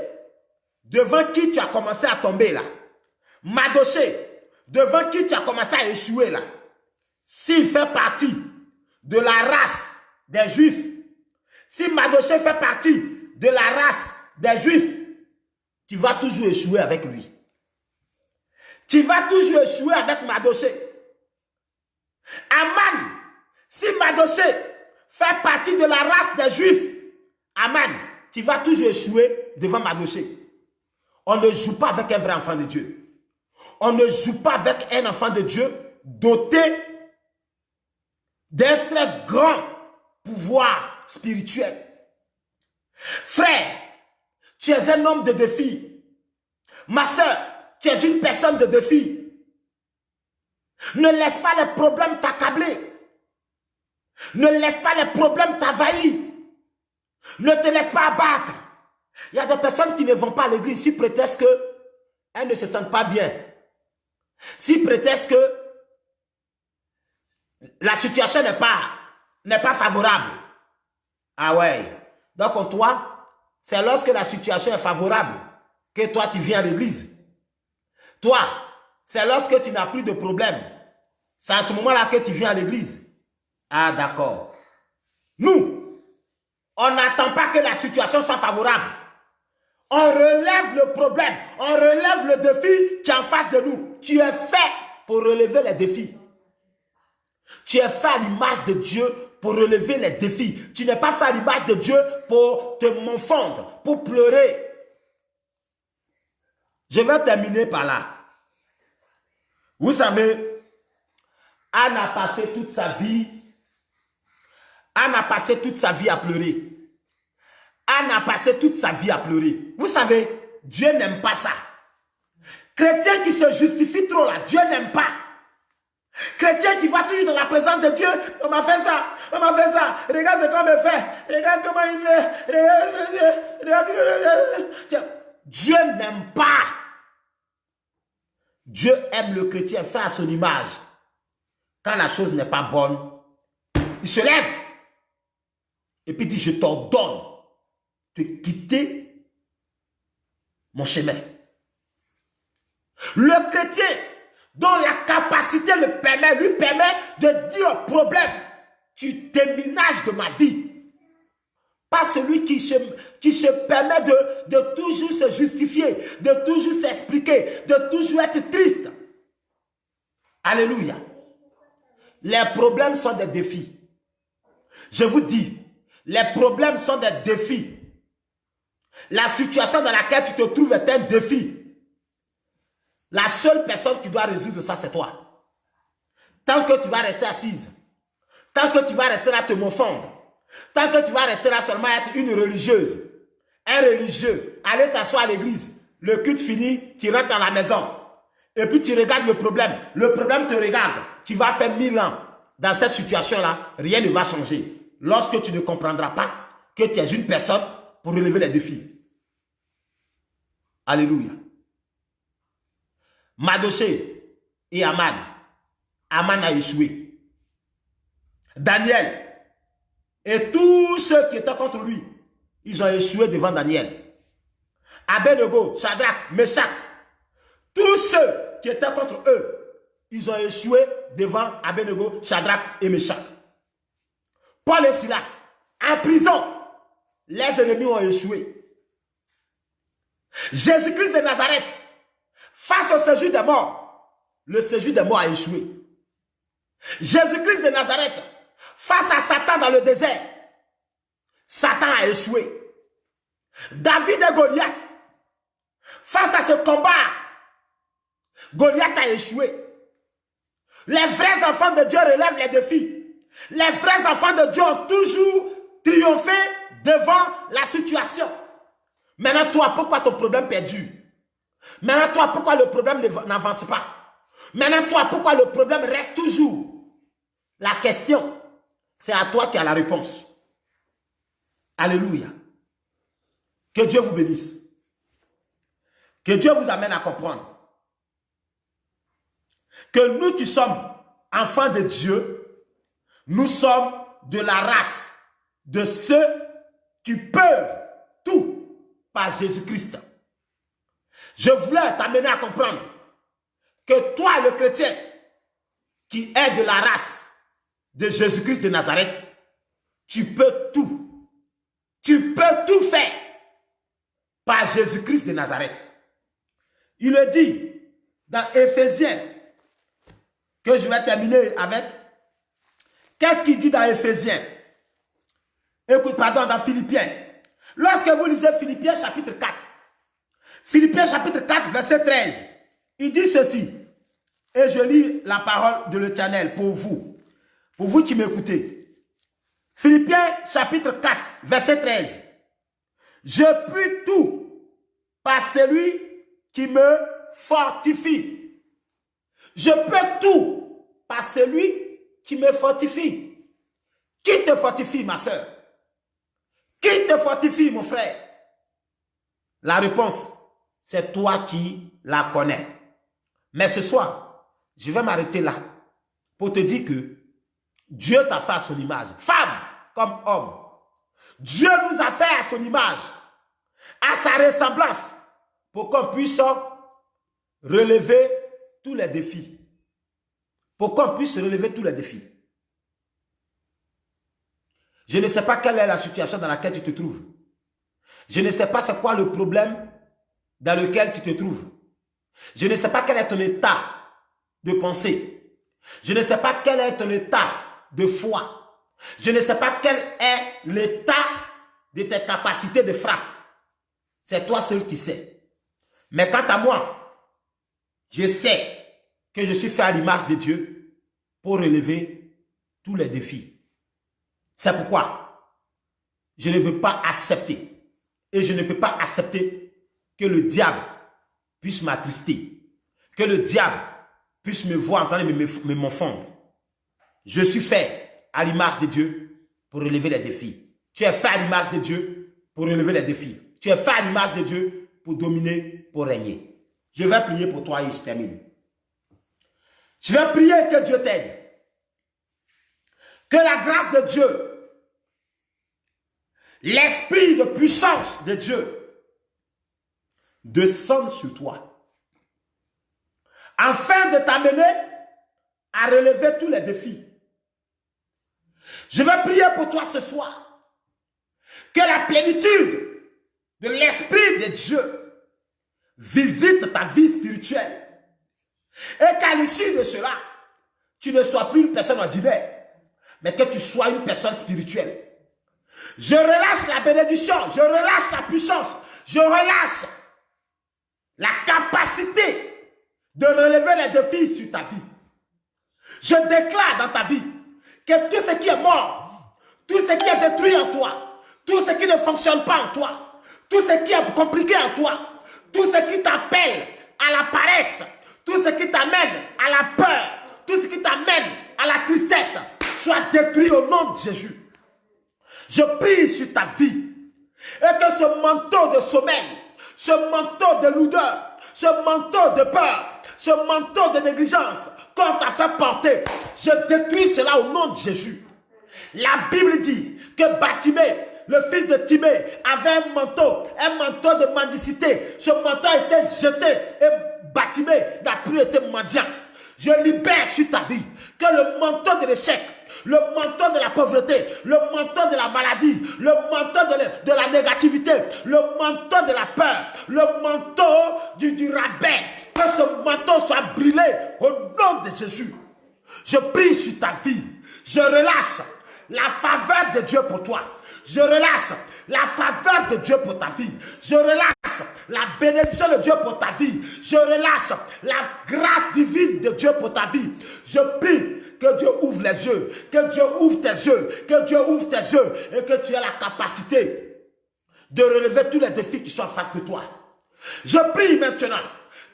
devant qui tu as commencé à tomber là? Mardochée, devant qui tu as commencé à échouer là? S'il fait partie de la race des Juifs, si Mardochée fait partie de la race des Juifs, tu vas toujours échouer avec lui. Tu vas toujours échouer avec Mardochée. Aman, si Mardochée fait partie de la race des Juifs, Aman, tu vas toujours échouer devant Mardochée. On ne joue pas avec un vrai enfant de Dieu. On ne joue pas avec un enfant de Dieu doté d'un très grand pouvoir spirituel. Frère, tu es un homme de défi. Ma soeur, tu es une personne de défi. Ne laisse pas les problèmes t'accabler. Ne laisse pas les problèmes t'envahir. Ne te laisse pas abattre. Il y a des personnes qui ne vont pas à l'église si prétexte qu'elles ne se sentent pas bien. Si prétexte que la situation n'est pas favorable. Ah ouais. Donc toi, c'est lorsque la situation est favorable que toi tu viens à l'église. Toi, c'est lorsque tu n'as plus de problème. C'est à ce moment-là que tu viens à l'église. Ah d'accord. Nous, on n'attend pas que la situation soit favorable. On relève le problème. On relève le défi qui est en face de nous. Tu es fait pour relever les défis. Tu es fait à l'image de Dieu pour relever les défis. Tu n'es pas fait à l'image de Dieu pour te morfondre, pour pleurer. Je vais terminer par là. Vous savez, Anne a passé toute sa vie. Anne a passé toute sa vie à pleurer. Anne a passé toute sa vie à pleurer. Vous savez, Dieu n'aime pas ça. Chrétien qui se justifie trop là, Dieu n'aime pas. Chrétien qui va toujours dans la présence de Dieu, on m'a fait ça, on m'a fait ça, regarde ce qu'on me fait, regarde comment il est, regarde. Dieu n'aime pas. Dieu aime le chrétien fait à son image. Quand la chose n'est pas bonne, il se lève et puis dit, je t'ordonne de quitter mon chemin. Le chrétien dont la capacité lui permet de dire au problème, tu déménages de ma vie. Pas celui qui se permet de toujours se justifier, de toujours s'expliquer, de toujours être triste. Alléluia. Les problèmes sont des défis. Je vous dis, les problèmes sont des défis. La situation dans laquelle tu te trouves est un défi. La seule personne qui doit résoudre ça, c'est toi. tant que tu vas rester assise, tant que tu vas rester là te morfondre, tant que tu vas rester là seulement être une religieuse, un religieux, aller t'asseoir à l'église, le culte fini, tu rentres à la maison, et puis tu regardes le problème te regarde, tu vas faire 1000 ans. Dans cette situation-là, rien ne va changer. Lorsque tu ne comprendras pas que tu es une personne pour relever les défis. Alléluia. Madoché et Aman. Aman a échoué. Daniel et tous ceux qui étaient contre lui, ils ont échoué devant Daniel. Abednego, Shadrach, Meshach, tous ceux qui étaient contre eux, ils ont échoué devant Abednego, Shadrach et Meshach. Paul et Silas, en prison, les ennemis ont échoué. Jésus-Christ de Nazareth, face au séjour des morts, le séjour des morts a échoué. Jésus-Christ de Nazareth, face à Satan dans le désert, Satan a échoué. David et Goliath, face à ce combat, Goliath a échoué. Les vrais enfants de Dieu relèvent les défis. Les vrais enfants de Dieu ont toujours triomphé devant la situation. Maintenant, toi, pourquoi ton problème perdure? Maintenant, toi, pourquoi le problème n'avance pas? Maintenant, toi, pourquoi le problème reste toujours? La question, c'est à toi qui as la réponse. Alléluia. Que Dieu vous bénisse. Que Dieu vous amène à comprendre que nous qui sommes enfants de Dieu, nous sommes de la race de ceux qui peuvent tout par Jésus-Christ. Je voulais t'amener à comprendre que toi, le chrétien, qui est de la race de Jésus-Christ de Nazareth, tu peux tout. Tu peux tout faire par Jésus-Christ de Nazareth. Il le dit dans Éphésiens, que je vais terminer avec. Qu'est-ce qu'il dit dans Éphésiens? Écoute, pardon, dans Philippiens. Lorsque vous lisez Philippiens chapitre 4, Philippiens chapitre 4, verset 13, il dit ceci, et je lis la parole de l'Éternel pour vous qui m'écoutez. Philippiens chapitre 4, verset 13. Je puis tout par celui qui me fortifie. Je peux tout par celui qui me fortifie. Qui te fortifie, ma soeur? Qui te fortifie, mon frère? La réponse, c'est toi qui la connais. Mais ce soir, je vais m'arrêter là pour te dire que Dieu t'a fait à son image, femme comme homme. Dieu nous a fait à son image, à sa ressemblance, pour qu'on puisse relever tous les défis. Pour qu'on puisse relever tous les défis. Je ne sais pas quelle est la situation dans laquelle tu te trouves. Je ne sais pas c'est quoi le problème dans lequel tu te trouves. Je ne sais pas quel est ton état de pensée. Je ne sais pas quel est ton état de foi. Je ne sais pas quel est l'état de tes capacités de frappe. C'est toi seul qui sais. Mais quant à moi, je sais que je suis fait à l'image de Dieu pour relever tous les défis. C'est pourquoi je ne veux pas accepter et je ne peux pas accepter que le diable puisse m'attrister, que le diable puisse me voir en train de me morfondre. Je suis fait à l'image de Dieu pour relever les défis. Tu es fait à l'image de Dieu pour relever les défis. Tu es fait à l'image de Dieu pour dominer, pour régner. Je vais prier pour toi et je termine. Je vais prier que Dieu t'aide. Que la grâce de Dieu, l'esprit de puissance de Dieu descende sur toi. Afin de t'amener à relever tous les défis. Je vais prier pour toi ce soir. Que la plénitude de l'esprit de Dieu visite ta vie spirituelle. Et qu'à l'issue de cela, tu ne sois plus une personne ordinaire, mais que tu sois une personne spirituelle. Je relâche la bénédiction, je relâche la puissance, je relâche la capacité de relever les défis sur ta vie. Je déclare dans ta vie que tout ce qui est mort, tout ce qui est détruit en toi, tout ce qui ne fonctionne pas en toi, tout ce qui est compliqué en toi, tout ce qui t'appelle à la paresse, tout ce qui t'amène à la peur, tout ce qui t'amène à la tristesse, soit détruit au nom de Jésus. Je prie sur ta vie et que ce manteau de sommeil, ce manteau de lourdeur, ce manteau de peur, ce manteau de négligence qu'on t'a fait porter, je détruis cela au nom de Jésus. La Bible dit que Bartimée, le fils de Timée, avait un manteau de mendicité. Ce manteau a été jeté et Bartimée n'a plus été mendiant. Je libère sur ta vie que le manteau de l'échec, le manteau de la pauvreté, le manteau de la maladie, le manteau de la négativité, le manteau de la peur, le manteau du rabais, que ce manteau soit brûlé au nom de Jésus. Je prie sur ta vie, je relâche la faveur de Dieu pour toi. Je relâche la faveur de Dieu pour ta vie. Je relâche la bénédiction de Dieu pour ta vie. Je relâche la grâce divine de Dieu pour ta vie. Je prie que Dieu ouvre les yeux, que Dieu ouvre tes yeux, que Dieu ouvre tes yeux et que tu aies la capacité de relever tous les défis qui sont en face de toi. Je prie maintenant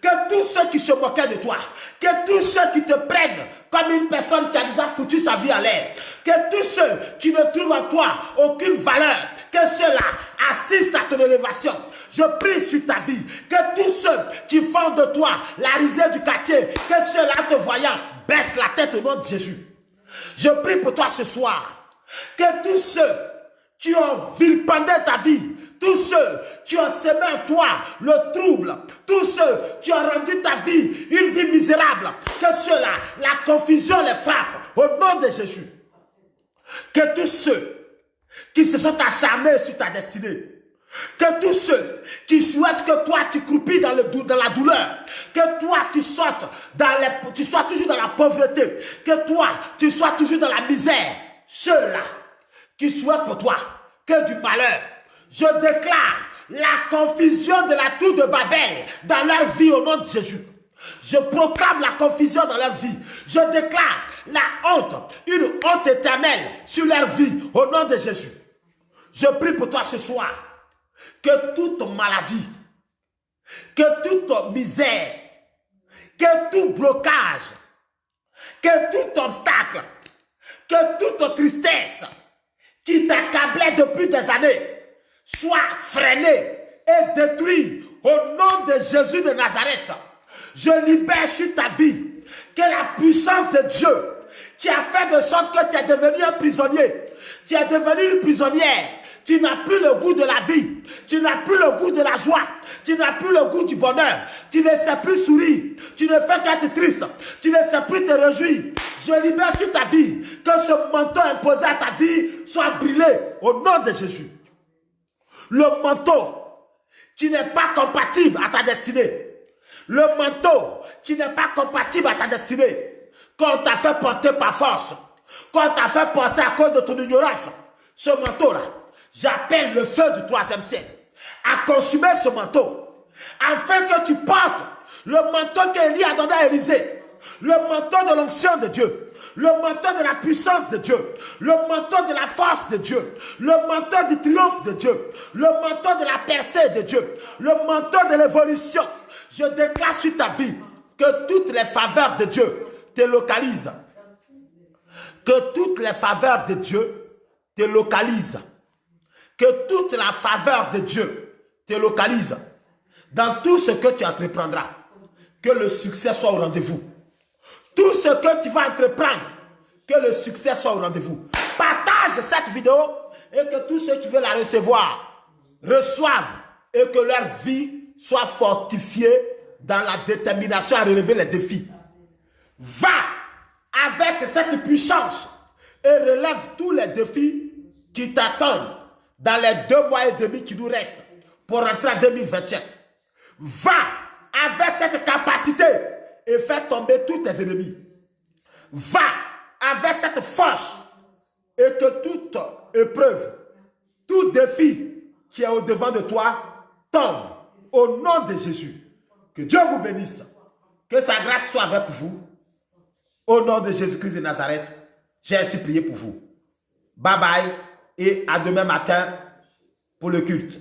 que tous ceux qui se moquaient de toi, que tous ceux qui te prennent comme une personne qui a déjà foutu sa vie à l'air, que tous ceux qui ne trouvent en toi aucune valeur, que ceux-là assistent à ton élévation. Je prie sur ta vie, que tous ceux qui font de toi la risée du quartier, que ceux-là te voyant baissent la tête au nom de Jésus. Je prie pour toi ce soir, que tous ceux qui ont vilipendé ta vie, tous ceux qui ont semé en toi le trouble, tous ceux qui ont rendu ta vie une vie misérable, que ceux-là, la confusion les frappe au nom de Jésus. Que tous ceux qui se sont acharnés sur ta destinée, que tous ceux qui souhaitent que toi tu croupis dans la douleur, que toi tu sois toujours dans la pauvreté, que toi tu sois toujours dans la misère, ceux-là qui souhaitent pour toi que du malheur, je déclare la confusion de la tour de Babel dans leur vie au nom de Jésus. Je proclame la confusion dans leur vie. Je déclare la honte, une honte éternelle sur leur vie au nom de Jésus. Je prie pour toi ce soir que toute maladie, que toute misère, que tout blocage, que tout obstacle, que toute tristesse qui t'accablait depuis des années soit freiné et détruit au nom de Jésus de Nazareth. Je libère sur ta vie que la puissance de Dieu qui a fait de sorte que tu es devenu un prisonnier, tu es devenu une prisonnière, tu n'as plus le goût de la vie, tu n'as plus le goût de la joie, tu n'as plus le goût du bonheur, tu ne sais plus sourire, tu ne fais qu'être triste, tu ne sais plus te réjouir. Je libère sur ta vie que ce manteau imposé à ta vie soit brûlé au nom de Jésus. Le manteau qui n'est pas compatible à ta destinée, le manteau qui n'est pas compatible à ta destinée, qu'on t'a fait porter par force, qu'on t'a fait porter à cause de ton ignorance, ce manteau-là, j'appelle le feu du 3e ciel à consumer ce manteau, afin que tu portes le manteau qu'Élie a donné à Élisée, le manteau de l'onction de Dieu, le manteau de la puissance de Dieu, le manteau de la force de Dieu, le manteau du triomphe de Dieu, le manteau de la percée de Dieu, le manteau de l'évolution. Je déclare sur ta vie que toutes les faveurs de Dieu te localisent. Que toutes les faveurs de Dieu te localisent. Que toute la faveur de Dieu te localise. Dans tout ce que tu entreprendras, que le succès soit au rendez-vous. Tout ce que tu vas entreprendre, que le succès soit au rendez-vous. Partage cette vidéo et que tous ceux qui veulent la recevoir reçoivent et que leur vie soit fortifiée dans la détermination à relever les défis. Va avec cette puissance et relève tous les défis qui t'attendent dans les 2 mois et demi qui nous restent pour rentrer en 2021. Va avec cette capacité et fais tomber tous tes ennemis. Va avec cette force et que toute épreuve, tout défi qui est au-devant de toi tombe au nom de Jésus. Que Dieu vous bénisse. Que sa grâce soit avec vous. Au nom de Jésus-Christ de Nazareth, j'ai ainsi prié pour vous. Bye bye et à demain matin pour le culte.